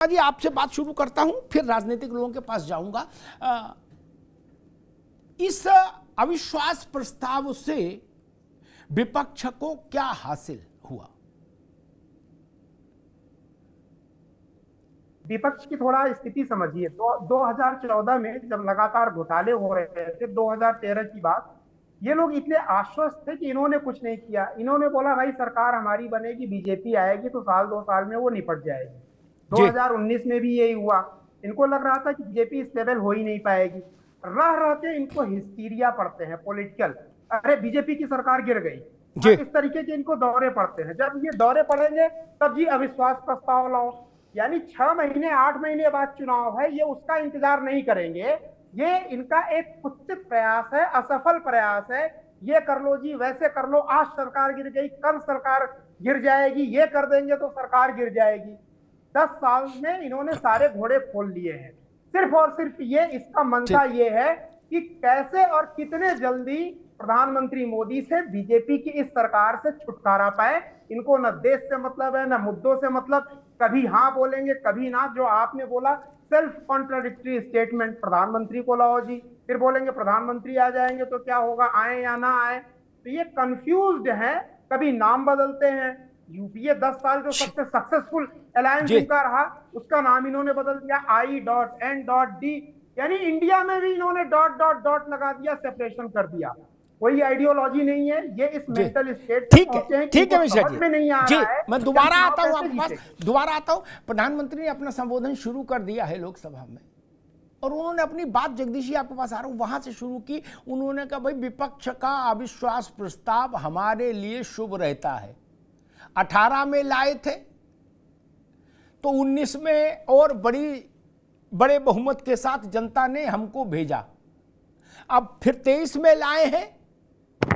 जी आपसे बात शुरू करता हूं, फिर राजनीतिक लोगों के पास जाऊंगा। इस अविश्वास प्रस्ताव से विपक्ष को क्या हासिल हुआ? विपक्ष की थोड़ा स्थिति समझिए। 2014 में जब लगातार घोटाले हो रहे थे, 2013 की बात, ये लोग इतने आश्वस्त थे कि इन्होंने कुछ नहीं किया। इन्होंने बोला भाई सरकार हमारी बनेगी, बीजेपी आएगी तो साल 2 साल में वो निपट जाएगी। 2019 में भी यही हुआ। इनको लग रहा था कि बीजेपी स्टेबल हो ही नहीं पाएगी। रह रह के इनको हिस्टीरिया पड़ते हैं पॉलिटिकल, अरे बीजेपी की सरकार गिर गई, इस तरीके के इनको दौरे पड़ते हैं। जब ये दौरे पड़ेंगे तब जी अविश्वास प्रस्ताव लाओ, यानी 6 महीने 8 महीने बाद चुनाव है, ये उसका इंतजार नहीं करेंगे। ये इनका एक कुत्सित प्रयास है, असफल प्रयास है। ये कर लो जी, वैसे कर लो, आज सरकार गिर गई कल सरकार गिर जाएगी, ये कर देंगे तो सरकार गिर जाएगी। 10 साल में इन्होंने सारे घोड़े खोल लिए हैं। सिर्फ और सिर्फ ये इसका मंशा ये है कि कैसे और कितने जल्दी प्रधानमंत्री मोदी से बीजेपी की इस सरकार से छुटकारा पाए। इनको न देश से मतलब है न मुद्दों से मतलब, कभी हाँ बोलेंगे कभी ना। जो आपने बोला सेल्फ कॉन्ट्राडिक्टरी स्टेटमेंट, प्रधानमंत्री को लाओ जी, फिर बोलेंगे प्रधानमंत्री आ जाएंगे तो क्या होगा, आए या ना आए। तो ये कंफ्यूज्ड है, कभी नाम बदलते हैं। यूपीए 10 साल जो सबसे सक्सेसफुल अलायंस इनका रहा, उसका नाम इन्होंने बदल दिया I.N.D, यानी इंडिया में भी इन्होंने डॉट डॉट डॉट लगा दिया, सेपरेशन कर दिया। कोई आइडियोलॉजी नहीं है, ये इस मेंटल स्टेट ठीक है मिश्रा जी, जी मैं दोबारा आता हूं आपके पास, दोबारा आता हूं। प्रधानमंत्री ने अपना संबोधन शुरू कर दिया है लोकसभा में और उन्होंने अपनी बात, जगदीश जी आपके पास आ रहा हूं, वहां से शुरू की। उन्होंने कहा भाई विपक्ष का अविश्वास प्रस्ताव हमारे लिए शुभ रहता है। 18 में लाए थे तो 19 में और बड़े बहुमत के साथ जनता ने हमको भेजा। अब फिर 23 में लाए हैं।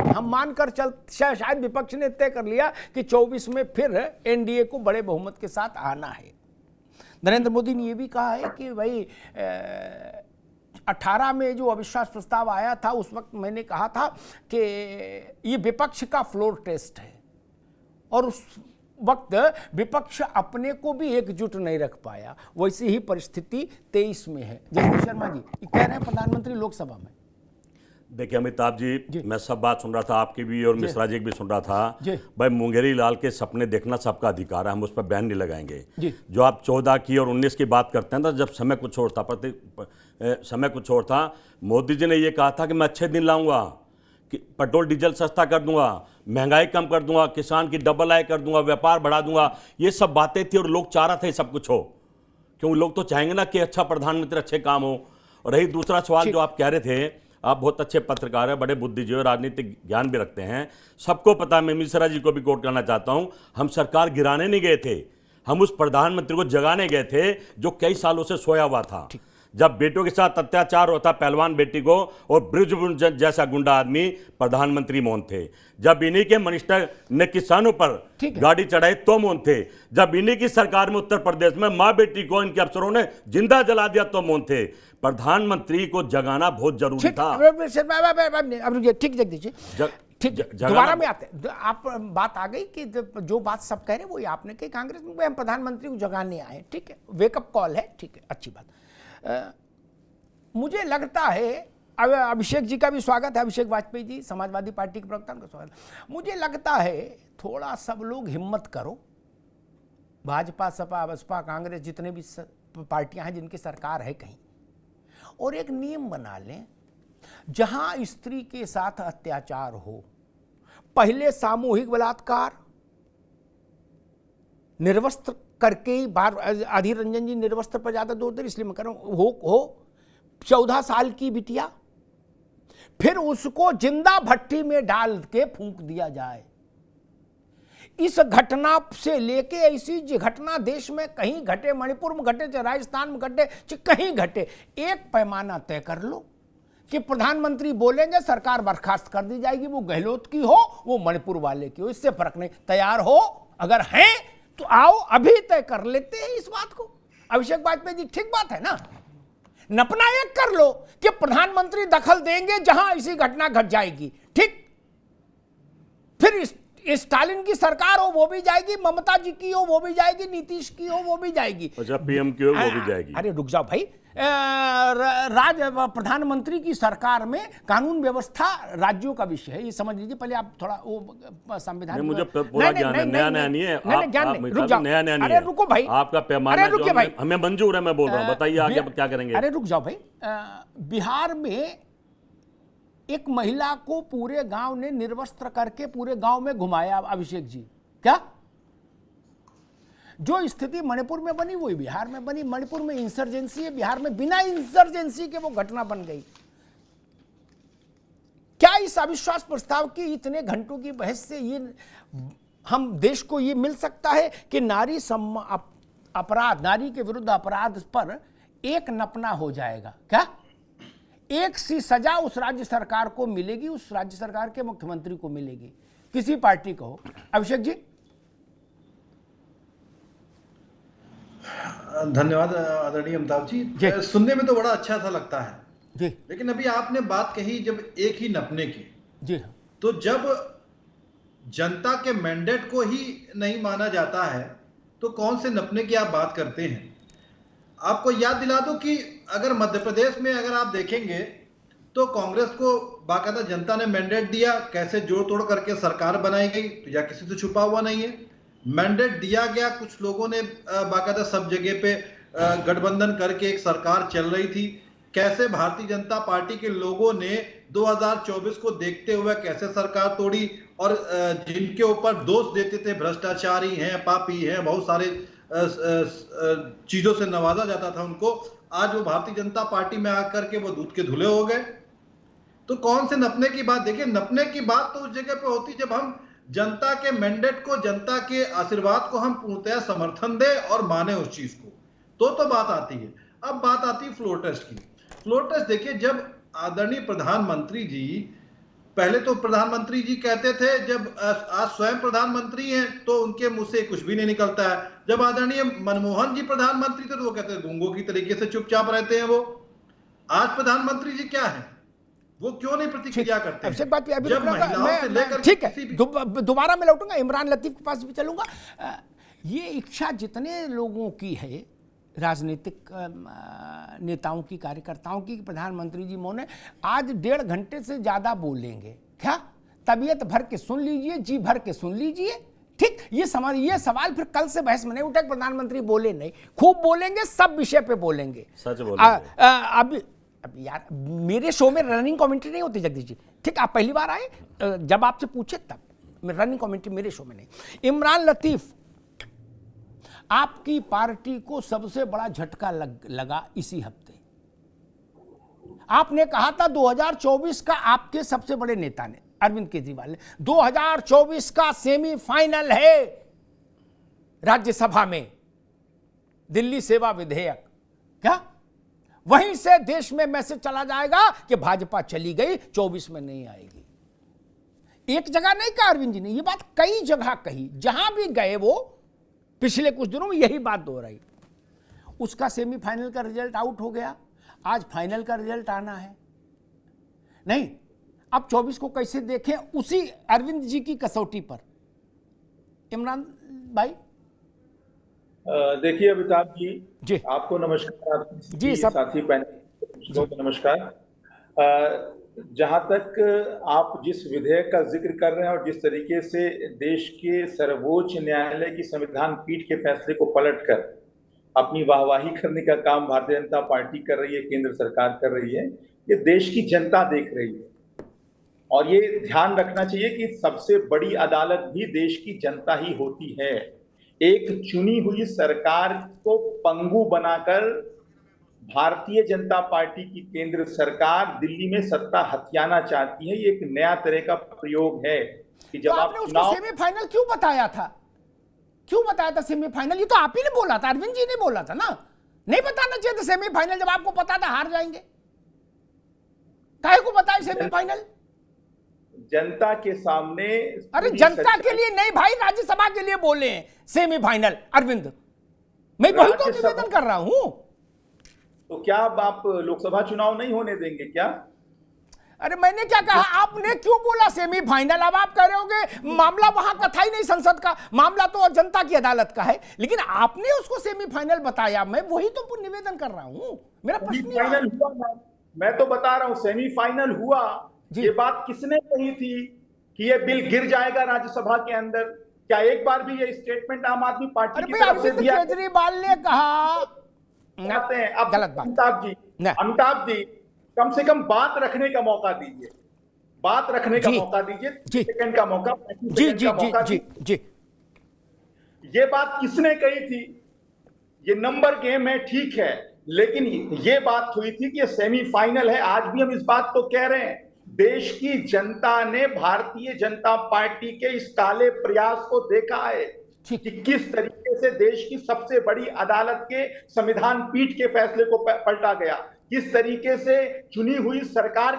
हम मानकर चल, शायद विपक्ष ने तय कर लिया कि 24 में फिर एनडीए को बड़े बहुमत के साथ आना है। नरेंद्र मोदी ने यह भी कहा है कि भाई 18 में जो अविश्वास प्रस्ताव आया था उस वक्त मैंने कहा था कि ये विपक्ष का फ्लोर टेस्ट है, और उस वक्त विपक्ष अपने को भी एकजुट नहीं रख पाया। वैसी ही परिस्थिति 23 में है। जगदीश शर्मा जी कह रहे हैं प्रधानमंत्री लोकसभा में। देखिए अमिताभ जी, मैं सब बात सुन रहा था, आपकी भी और मिश्रा जी की भी सुन रहा था। भाई मुंगेरी लाल के सपने देखना सबका अधिकार है, हम उस पर बैन नहीं लगाएंगे। जो आप 14 की और 19 की बात करते हैं ना, जब समय कुछ और था, समय कुछ और था। मोदी जी ने ये कहा था कि मैं अच्छे दिन लाऊंगा, कि पेट्रोल डीजल सस्ता कर दूंगा, महंगाई कम कर दूंगा, किसान की डबल आय कर दूंगा, व्यापार बढ़ा दूंगा। ये सब बातें थी और लोग चाह रहे थे सब कुछ हो, क्योंकि लोग तो चाहेंगे ना कि अच्छा प्रधानमंत्री अच्छे काम हो। और रही दूसरा सवाल जो आप कह रहे थे, आप बहुत अच्छे पत्रकार हैं, बड़े बुद्धिजीवी, राजनीतिक ज्ञान भी रखते हैं, सबको पता है। मैं मिश्रा जी को भी कोट करना चाहता हूं, हम सरकार गिराने नहीं गए थे, हम उस प्रधानमंत्री को जगाने गए थे जो कई सालों से सोया हुआ था। जब बेटों के साथ अत्याचार होता, पहलवान बेटी को, और ब्रिज जैसा गुंडा आदमी प्रधानमंत्री मौन थे। जब इन्हीं के मिनिस्टर ने किसानों पर गाड़ी चढ़ाई तो मौन थे। जब इन्हीं की सरकार में उत्तर प्रदेश में माँ बेटी को इनके अफसरों ने जिंदा जला दिया तो मौन थे। प्रधानमंत्री को जगाना बहुत जरूरी था। ठीक जगदीश जी, ठीक, दोबारा में आते हैं। आप बात आ गई कि जो बात सब कह रहे हैं वही आपने कही, कांग्रेस में हम प्रधानमंत्री को जगाने आए। ठीक है, वेकअप कॉल है, ठीक है, अच्छी बात। मुझे लगता है, अभिषेक जी का भी स्वागत है, अभिषेक वाजपेयी जी समाजवादी पार्टी के प्रवक्ता, उनका स्वागत। मुझे लगता है थोड़ा सब लोग हिम्मत करो, भाजपा सपा बसपा कांग्रेस जितने भी पार्टियां हैं जिनकी सरकार है कहीं, और एक नियम बना लें जहां स्त्री के साथ अत्याचार हो, पहले सामूहिक बलात्कार, निर्वस्त्र करके ही बार, अधीर रंजन जी निर्वस्त्र पर ज्यादा जोर दे इसलिए मैं कह रहा हूं, हो 14 साल की बिटिया, फिर उसको जिंदा भट्टी में डाल के फूंक दिया जाए। इस घटना से लेके ऐसी घटना देश में कहीं घटे, मणिपुर में घटे, चाहे राजस्थान में घटे, चाहे कहीं घटे, एक पैमाना तय कर लो कि प्रधानमंत्री बोलेंगे सरकार बर्खास्त कर दी जाएगी, वो गहलोत की हो वो मणिपुर वाले की हो, इससे फर्क नहीं। तैयार हो अगर हैं तो आओ, अभी तय कर लेते हैं इस बात को। अभिषेक वाजपेयी जी ठीक बात है ना, नपना एक कर लो कि प्रधानमंत्री दखल देंगे जहां ऐसी घटना घट जाएगी, ठीक, फिर स्टालिन की सरकार हो वो भी जाएगी, ममता जी की हो वो भी जाएगी, नीतीश की हो वो भी जाएगी, अच्छा पीएम की हो वो भी जाएगी। अरे रुक जाओ भाई, प्रधानमंत्री की सरकार में कानून व्यवस्था राज्यों का विषय है, ये समझ लीजिए। पहले आप थोड़ा वो संविधान, मुझे पूरा ज्ञान है, नया नया नहीं है, रुक जाओ, नया नया नहीं अरे है रुको भाई, आपका पैमाना जो हमें मंजूर है, मैं बोल रहा हूँ, बताइए आगे क्या करेंगे। अरे रुक जाओ भाई, बिहार में एक महिला को पूरे गांव ने निर्वस्त्र करके पूरे गांव में घुमाया, अभिषेक जी, क्या जो स्थिति मणिपुर में बनी वही बिहार में बनी। मणिपुर में इंसर्जेंसी है, बिहार में बिना इंसर्जेंसी के वो घटना बन गई। क्या इस अविश्वास प्रस्ताव की इतने घंटों की बहस से ये हम देश को ये मिल सकता है कि नारी अपराध, नारी के विरुद्ध अपराध पर एक नपना हो जाएगा? क्या एक सी सजा उस राज्य सरकार को मिलेगी, उस राज्य सरकार के मुख्यमंत्री को मिलेगी, किसी पार्टी को हो? अभिषेक जी। धन्यवाद आदरणीय अमिताभ जी। सुनने में तो बड़ा अच्छा सा लगता है जी, लेकिन अभी आपने बात कही जब एक ही नपने की जी, तो जब जनता के मैंडेट को ही नहीं माना जाता है तो कौन से नपने की आप बात करते हैं? आपको याद दिला दूं कि अगर मध्य प्रदेश में अगर आप देखेंगे तो कांग्रेस को बाकायदा जनता ने मैंडेट दिया, कैसे जोड़ तोड़ करके सरकार बनाई गई, तो या किसी से छुपा हुआ नहीं है। मैंडेट दिया गया, कुछ लोगों ने बाकायदा सब जगह पे गठबंधन करके एक सरकार चल रही थी। कैसे भारतीय जनता पार्टी के लोगों ने 2024 को देखते हुए कैसे सरकार तोड़ी और जिनके ऊपर दोष देते थे, भ्रष्टाचारी हैं, पापी हैं, बहुत सारे चीजों से नवाजा जाता था उनको, आज वो भारतीय जनता पार्टी में आकर के वो दूध के धुले हो गए। तो कौन से नपने की बात? देखिए, नपने की बात तो उस जगह पे होती जब हम जनता के मैंडेट को, जनता के आशीर्वाद को हम पूर्णतः समर्थन दे और माने उस चीज को, तो बात आती है। अब बात आती है फ्लोर टेस्ट की। फ्लोर टेस्ट देखिए, जब आदरणीय प्रधानमंत्री जी, पहले तो प्रधानमंत्री जी कहते थे, जब आज स्वयं प्रधानमंत्री हैं तो उनके मुंह से कुछ भी नहीं निकलता है। जब आदरणीय मनमोहन जी प्रधानमंत्री थे तो वो कहते हैं गूंगों की तरीके से चुपचाप रहते हैं वो। आज प्रधानमंत्री जी क्या है, वो क्यों नहीं प्रतिक्रिया करते हैं? बात जब महिलाओं से लेकर ठीक है, दोबारा मैं लौटूंगा, इमरान लतीफ के पास भी चलूंगा। ये इच्छा जितने लोगों की है, राजनीतिक नेताओं की, कार्यकर्ताओं की, प्रधानमंत्री जी मोने आज 1.5 घंटे से ज्यादा बोलेंगे, क्या तबीयत भर के सुन लीजिए, जी भर के सुन लीजिए, ठीक। ये सवाल फिर कल से बहस में नहीं उठा, प्रधानमंत्री बोले नहीं, खूब बोलेंगे, सब विषय पे बोलेंगे, सच बोलेंगे। अब यार मेरे शो में रनिंग कमेंट्री नहीं होती जगदीश जी, ठीक। आप पहली बार आए, जब आपसे पूछे तब रनिंग कमेंट्री मेरे शो में नहीं। इमरान लतीफ, आपकी पार्टी को सबसे बड़ा झटका लगा इसी हफ्ते। आपने कहा था 2024 का, आपके सबसे बड़े नेता ने, अरविंद केजरीवाल ने, 2024 का सेमीफाइनल है राज्यसभा में दिल्ली सेवा विधेयक, क्या वहीं से देश में मैसेज चला जाएगा कि भाजपा चली गई, 24 में नहीं आएगी। एक जगह नहीं कहा अरविंद जी ने, ये बात कई जगह कही, जहां भी गए वो पिछले कुछ दिनों में यही बात दोहराई। उसका सेमीफाइनल का रिजल्ट आउट हो गया, आज फाइनल का रिजल्ट आना है। नहीं, अब 24 को कैसे देखें, उसी अरविंद जी की कसौटी पर। इमरान भाई। देखिए अमिताभ जी, आपको नमस्कार, आपकी जी सब साथी पैनल को नमस्कार। जहां तक आप जिस विधेयक का जिक्र कर रहे हैं और जिस तरीके से देश के सर्वोच्च न्यायालय की संविधान पीठ के फैसले को पलटकर अपनी वाहवाही करने का काम भारतीय जनता पार्टी कर रही है, केंद्र सरकार कर रही है, ये देश की जनता देख रही है। और ये ध्यान रखना चाहिए कि सबसे बड़ी अदालत भी देश की जनता ही होती है। एक चुनी हुई सरकार को पंगु बनाकर भारतीय जनता पार्टी की केंद्र सरकार दिल्ली में सत्ता हथियाना चाहती है। ये एक नया तरह का प्रयोग है कि जब तो आपने उसको सेमीफाइनल क्यों बताया था? क्यों बताया था सेमीफाइनल? ये तो आप ही ने बोला था, अरविंद जी ने बोला था ना, नहीं बताना चाहिए था सेमीफाइनल, जब आपको पता था हार जाएंगे। काहे को बताया सेमीफाइनल? जनता के सामने। अरे जनता के लिए नहीं भाई, राज्यसभा के लिए बोले सेमीफाइनल। अरविंद, मैं वही तो निवेदन कर रहा हूं। तो क्या अब आप लोकसभा चुनाव नहीं होने देंगे क्या? अरे मैंने क्या कहा, आपने क्यों बोला सेमीफाइनल? अब आप कह रहे होगे मामला वहां का था ही नहीं, संसद का मामला तो जनता की अदालत का है, लेकिन आपने उसको सेमीफाइनल बताया। मैं वही तो निवेदन कर रहा हूं, मेरा प्रश्न सेमीफाइनल हुआ, मैं तो बता रहा हूं सेमीफाइनल हुआ। ये बात किसने कही थी कि ये बिल गिर जाएगा राज्यसभा के अंदर? क्या एक बार भी ये स्टेटमेंट आम आदमी पार्टी की तरफ से दिया? केजरीवाल ने कहा गलत बात। अमिताभ जी कम से कम बात रखने का मौका दीजिए, बात रखने का मौका दीजिए, 30 सेकंड का मौका, 35 सेकंड का मौका दीजिए। ये बात किसने कही थी? ये नंबर गेम है, ठीक है, लेकिन ये बात हुई थी कि ये सेमीफाइनल है। आज भी हम इस बात को कह रहे हैं, देश की जनता ने भारतीय जनता पार्टी के इस काले प्रयास को देखा है कि किस तरीके से देश की सबसे बड़ी अदालत के संविधान पीठ के फैसले को पलटा गया, किस तरीके से चुनी हुई सरकार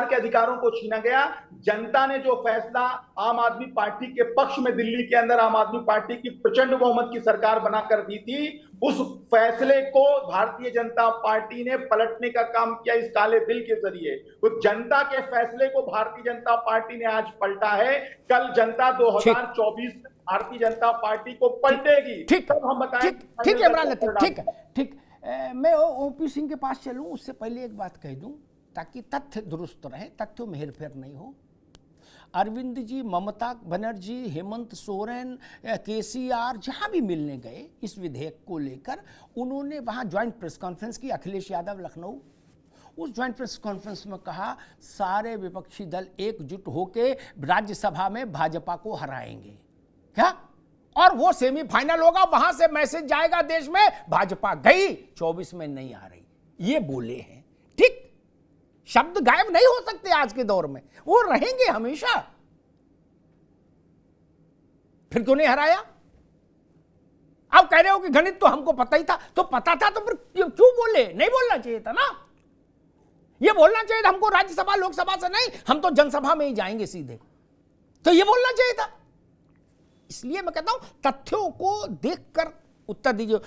के अधिकारों को छीना गया। जनता ने जो फैसला आम आदमी पार्टी के पक्ष में दिल्ली के अंदर आम आदमी पार्टी की प्रचंड बहुमत की सरकार बनाकर दी थी, उस फैसले को भारतीय जनता पार्टी ने पलटने का काम किया इस काले बिल के जरिए। तो जनता के फैसले को भारतीय जनता पार्टी ने आज पलटा है। कल जनता 2024 भारतीय जनता पार्टी को पलटेगी, तब हम बताएं। ठीक है इमरान लतीफ, ठीक है, ठीक। मैं ओपी सिंह के पास चलूं उससे पहले एक बात कह दूं ताकि तथ्य दुरुस्त रहे, तथ्यों में हेरफेर नहीं हो। अरविंद जी, ममता बनर्जी, हेमंत सोरेन, केसीआर जहां भी मिलने गए इस विधेयक को लेकर, उन्होंने वहां ज्वाइंट प्रेस कॉन्फ्रेंस की। अखिलेश यादव लखनऊ, उस ज्वाइंट प्रेस कॉन्फ्रेंस में कहा सारे विपक्षी दल एकजुट होकर राज्यसभा में भाजपा को हराएंगे। क्या? और वो सेमीफाइनल होगा, वहां से मैसेज जाएगा देश में, भाजपा गई 24 में नहीं आ रही, ये बोले हैं। ठीक, शब्द गायब नहीं हो सकते आज के दौर में, वो रहेंगे हमेशा। फिर क्यों नहीं हराया? आप कह रहे हो कि गणित तो हमको पता ही था, तो पता था तो फिर क्यों बोले? नहीं बोलना चाहिए था ना, ये बोलना चाहिए था हमको राज्यसभा लोकसभा से नहीं, हम तो जनसभा में ही जाएंगे सीधे, तो ये बोलना चाहिए था। इसलिए मैं कहता हूं तथ्यों को देखकर उत्तर दीजिए।